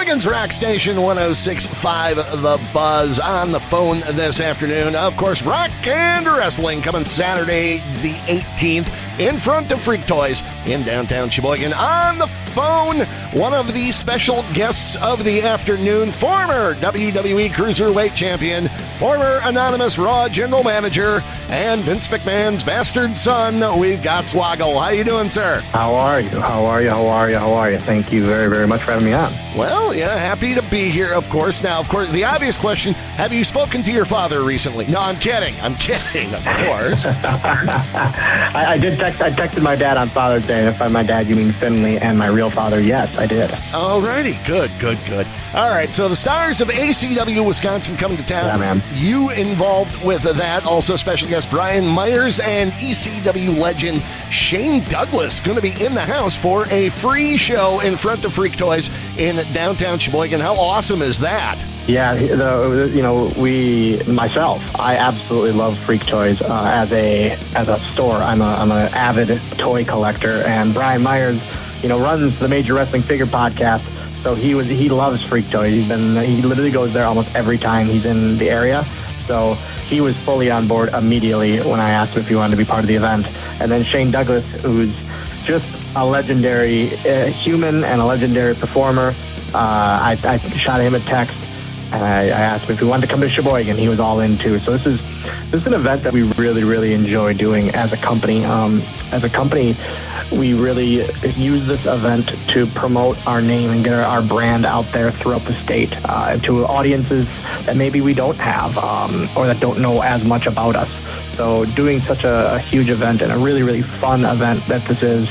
Sheboygan's Rock Station 106.5 The Buzz. On the phone this afternoon, of course, rock and wrestling coming Saturday the 18th in front of Freak Toys in downtown Sheboygan. On the phone, one of the special guests of the afternoon, former WWE Cruiserweight Champion, former Anonymous Raw General Manager, and Vince McMahon's bastard son. We've got Swoggle. How you doing, sir? How are you? Thank you very, very much for having me on. Well, yeah, happy to be here, of course. Now, of course, the obvious question, have you spoken to your father recently? No, I'm kidding, of course. I texted my dad on Father's Day, and if by my dad you mean Finley, and my real father, yes, I did. Alrighty, good. All right, so the stars of ACW Wisconsin coming to town. Yeah, man. You involved with that. Also special guest Brian Myers and ECW legend Shane Douglas going to be in the house for a free show in front of Freak Toys in downtown Sheboygan. How awesome is that? Yeah, I absolutely love Freak Toys as a store. I'm an avid toy collector, and Brian Myers, runs the Major Wrestling Figure podcast. So he loves Freak Toys. He literally goes there almost every time he's in the area. So he was fully on board immediately when I asked him if he wanted to be part of the event. And then Shane Douglas, who's just a legendary human and a legendary performer. I shot him a text, and I asked him if he wanted to come to Sheboygan. He was all in too. So this is an event that we really, really enjoy doing as a company. We really use this event to promote our name and get our brand out there throughout the state to audiences that maybe we don't have or that don't know as much about us. So doing such a huge event and a really, really fun event that this is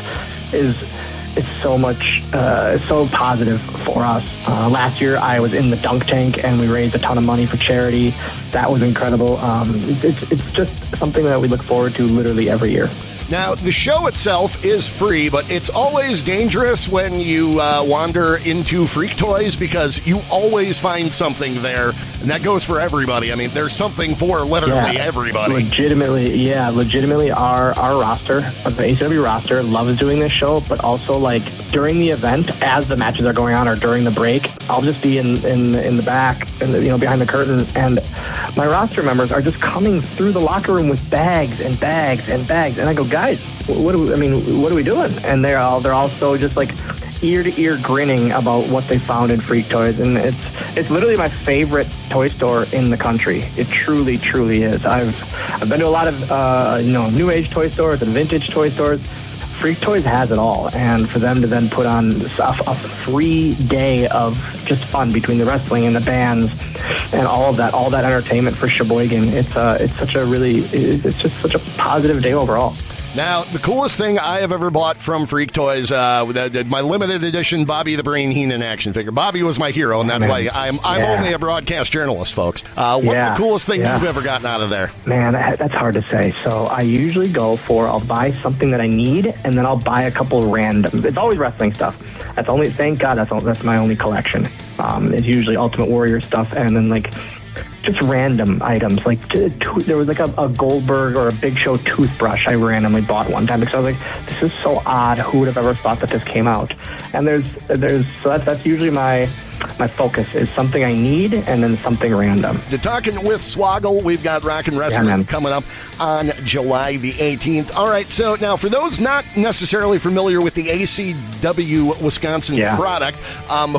it's so much, it's so positive for us. Last year I was in the dunk tank and we raised a ton of money for charity. That was incredible. It's just something that we look forward to literally every year. Now, the show itself is free, but it's always dangerous when you wander into Freak Toys because you always find something there, and that goes for everybody. I mean, there's something for literally everybody. Legitimately, our roster, the ACW roster, loves doing this show, but also, during the event, as the matches are going on or during the break, I'll just be in the back, behind the curtain, and my roster members are just coming through the locker room with bags and bags and bags, and I go, guys, what are we doing? And they're all so just ear to ear grinning about what they found in Freak Toys, and it's literally my favorite toy store in the country. It truly, truly is. I've been to a lot of new age toy stores and vintage toy stores. Freak Toys has it all, and for them to then put on a free day of just fun between the wrestling and the bands and all that entertainment for Sheboygan, it's just such a positive day overall. Now, the coolest thing I have ever bought from Freak Toys, my limited edition Bobby the Brain Heenan action figure. Bobby was my hero, and that's why I'm only a broadcast journalist, folks. What's the coolest thing you've ever gotten out of there? Man, that's hard to say. So I usually I'll buy something that I need, and then I'll buy a couple random. It's always wrestling stuff. Thank God, that's my only collection. It's usually Ultimate Warrior stuff, and then just random items. There was a Goldberg or a Big Show toothbrush I randomly bought one time because I was like, this is so odd. Who would have ever thought that this came out? And that's usually my focus is something I need and then something random. You're talking with Swoggle. We've got Rock and Wrestling coming up on July the 18th. All right, so now for those not necessarily familiar with the ACW Wisconsin product,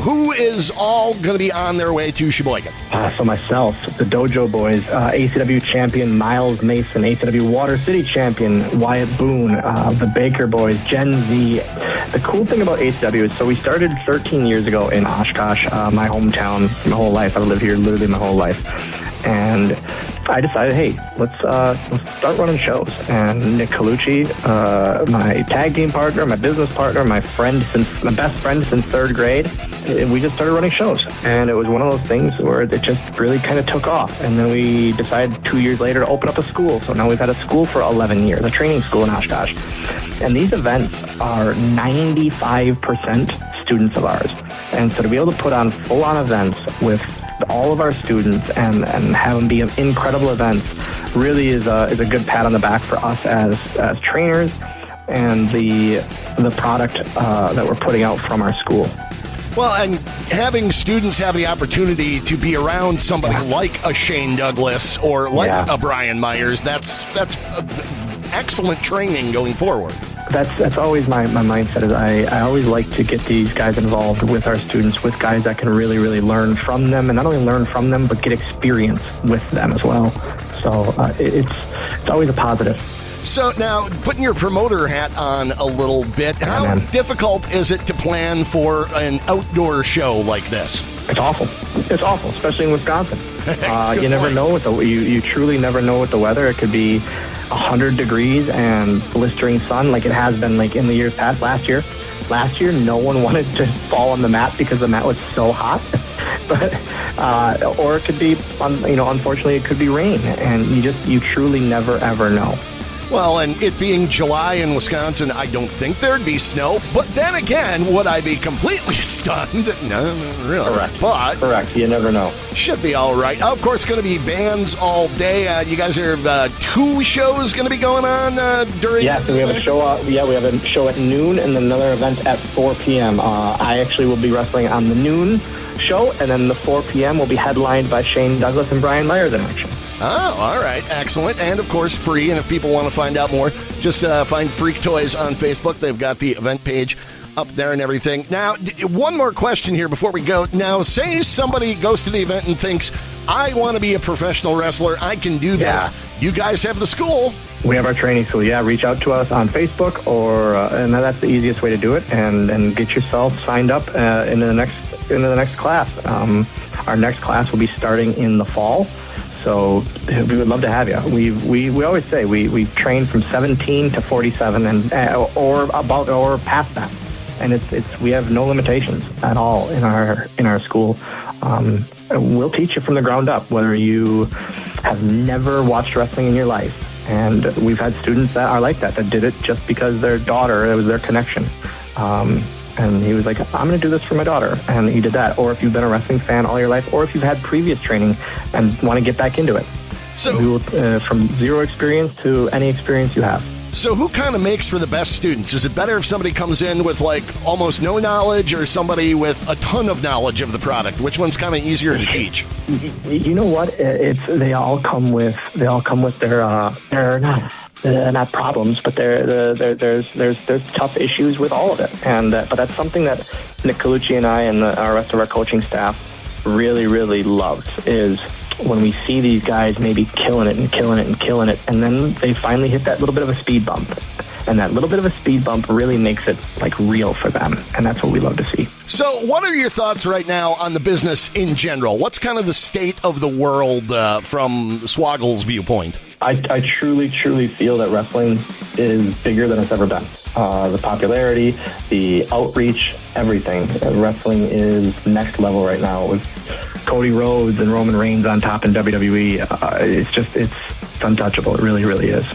who is all going to be on their way to Sheboygan? So myself, the Dojo Boys, ACW champion Miles Mason, ACW Water City champion Wyatt Boone, the Baker Boys, Gen Z. The cool thing about ACW is, so we started 13 years ago in Oshkosh, my hometown, my whole life. I've lived here literally my whole life. And I decided, hey, let's start running shows. And Nick Colucci, my tag team partner, my business partner, my best friend since third grade, we just started running shows. And it was one of those things where it just really kind of took off. And then we decided 2 years later to open up a school. So now we've had a school for 11 years, a training school in Oshkosh. And these events are 95% students of ours. And so to be able to put on full-on events with all of our students and have them be incredible events really is a good pat on the back for us as trainers and the product that we're putting out from our school. Well, and having students have the opportunity to be around somebody like a Shane Douglas or like a Brian Myers, that's excellent training going forward. That's always my mindset. Is I always like to get these guys involved with our students, with guys that can really, really learn from them, and not only learn from them, but get experience with them as well. So it's always a positive. So now, putting your promoter hat on a little bit, how difficult is it to plan for an outdoor show like this? It's awful. It's awful, especially in Wisconsin. You never know what you truly never know what the weather. It could be 100 degrees and blistering sun, like it has been like in the years past. Last year, no one wanted to fall on the mat because the mat was so hot. But or it could be, unfortunately, it could be rain, and you truly never ever know. Well, and it being July in Wisconsin, I don't think there'd be snow. But then again, would I be completely stunned? No, really. Correct. But correct. You never know. Should be all right. Of course, going to be bands all day. You guys have 2 shows going to be going on during. Yeah, so we have a show. We have a show at noon and another event at 4 p.m. I actually will be wrestling on the noon show, and then the 4 p.m. will be headlined by Shane Douglas and Brian Myers in action. Oh, all right. Excellent. And, of course, free. And if people want to find out more, just find Freak Toys on Facebook. They've got the event page up there and everything. Now, one more question here before we go. Now, say somebody goes to the event and thinks, I want to be a professional wrestler. I can do this. Yeah. You guys have the school. We have our training school. Yeah, reach out to us on Facebook, and that's the easiest way to do it. And get yourself signed up into the next class. Our next class will be starting in the fall. So we would love to have you. We always say we train from 17 to 47 or past that, and we have no limitations at all in our school. We'll teach you from the ground up, whether you have never watched wrestling in your life. And we've had students that are like that did it just because their daughter, it was their connection. And he was like, I'm going to do this for my daughter. And he did that. Or if you've been a wrestling fan all your life, or if you've had previous training and want to get back into it. So we will, from zero experience to any experience you have. So who kind of makes for the best students? Is it better if somebody comes in with like almost no knowledge, or somebody with a ton of knowledge of the product? Which one's kind of easier to teach? You know what? They all come with their not problems, but there's tough issues with all of it, and but that's something that Nick Colucci and I and the rest of our coaching staff really, really loved, is when we see these guys maybe killing it, and then they finally hit that little bit of a speed bump, and that little bit of a speed bump really makes it like real for them, and that's what we love to see. So what are your thoughts right now on the business in general? What's kind of the state of the world from Swoggle's viewpoint? I truly, truly feel that wrestling is bigger than it's ever been. The popularity, the outreach, everything. Wrestling is next level right now with Cody Rhodes and Roman Reigns on top in WWE. It's untouchable. It really, really is.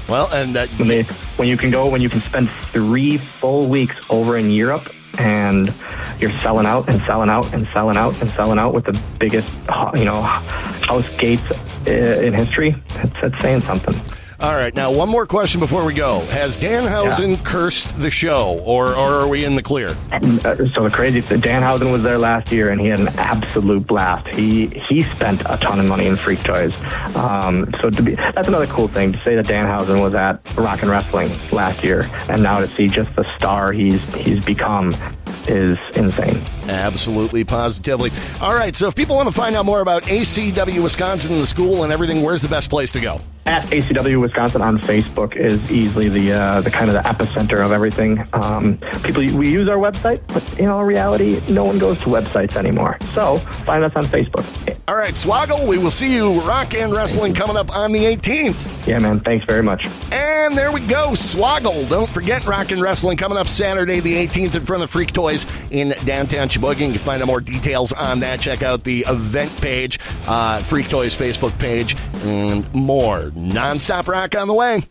Well, and when you can spend 3 full weeks over in Europe, and you're selling out and selling out and selling out and selling out with the biggest, house gates in history. That's saying something. All right, now one more question before we go. Has Danhausen cursed the show, or are we in the clear? So the crazy thing, Danhausen was there last year, and he had an absolute blast. He spent a ton of money in Freak Toys. That's another cool thing, to say that Danhausen was at Rock and Wrestling last year, and now to see just the star he's become is insane. Absolutely, positively. All right, so if people want to find out more about ACW Wisconsin and the school and everything, where's the best place to go? At ACW Wisconsin on Facebook is easily the kind of the epicenter of everything. We use our website, but in all reality, no one goes to websites anymore. So find us on Facebook. All right, Swoggle, we will see you Rock and Wrestling coming up on the 18th. Yeah, man. Thanks very much. And there we go, Swoggle. Don't forget Rock and Wrestling coming up Saturday the 18th in front of Freak Toys in downtown Sheboygan. You can find out more details on that. Check out the event page, Freak Toys Facebook page, and more. Non-stop rock on the way.